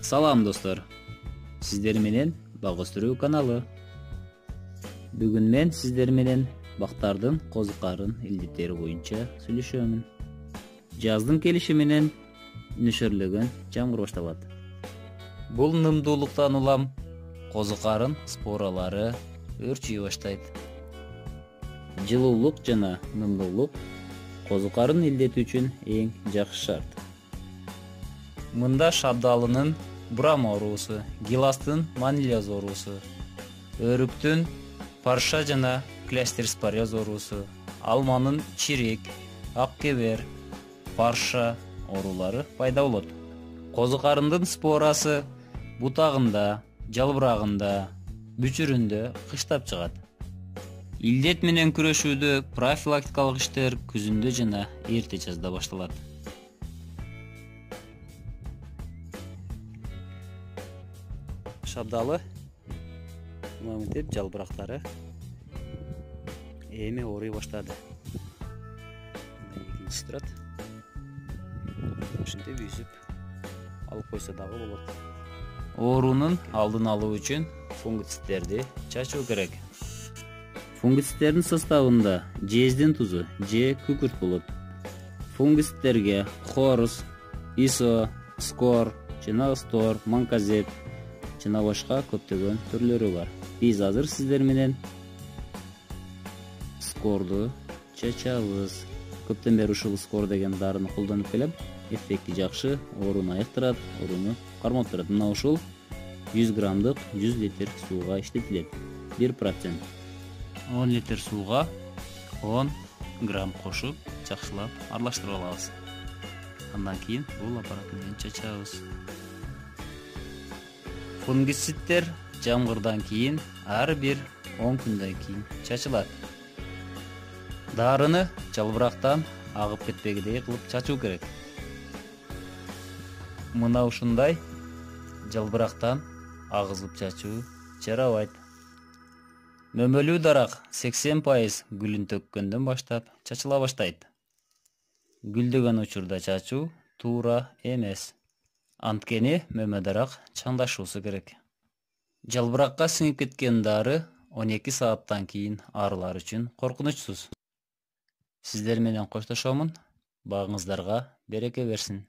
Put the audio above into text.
Салам достор. Сиздер менен бак өстүрүү каналы. Бүгүн мен сиздер менен бактардын козукарын илдеттери боюнча сүйлөшөмүн. Жаздын келиши менен нөшөрлөгөн жамгыр башталат. Бул нымдуулуктан улам козукарын споралары өрчүй баштайт. Жылуулук жана нымдуулук козукарын илдетүү үчүн эң жакшы шарт. Мында шабдалынын бурам оорусу, гиластын манилиоз оорусу, өрүктүн парша жана кластерспорез оорусу, алманын чирек, аккебер, парша оорулары пайда болот. Козукарындын спорасы бутагында, жалбырагында, бүчүрүндө кыштап чыгат. Илдет менен күрөшүүдө профилактикалык иштер күзүндө жана эрте жазда башталат. Шабдалы мамытеп жалбырактары эми ооруй баштады. Экинчиси турат. Ушинтип үзүп алып койсо дагы болот. Оорунун алдын алуу үчүн фунгицидтерди чачуу керек. Фунгицидтердин составында жездин тузу же күкүрт болот. Фунгицидтерге хорус, исо, скор, жана стор, манкозеб жана башка көптөгөн түрлөрү бар. Биз азыр сиздер менен скорду чачабыз. Көптөн бери ушул скор деген дарыны колдонуп келем. Эффекти жакшы, ооруну айыктырат, ооруну кармоттурат. Мына ушул 100 граммдык 100 литр сууга иштетилет. 1%. 10 литр сууга 10 грамм кошуп, жакшылап аралаштырып алабыз. Андан кийин бул аппарат менен чачабыз. Фунгицидтер жамгырдан кийин ар бир 10 күндөн кийин чачылат. Дарыны жалбырактан агып кетпегидей кылып чачуу керек. Мына ушундай жалбырактан агызып чачуу жарабайт. Мөмөлүү дарак 80% гүлүн төккөндөн баштап чачыла баштайт. Гүлдөгөн учурда чачуу туура эмес. Анткени мөмө дарак чаңдашуусу керек. Жалбыракка сиңип кеткен дары 12 сааттан кийин арылар үчүн коркунучсуз. Сиздер менен коштошомун. Багыңыздарга береке берсин.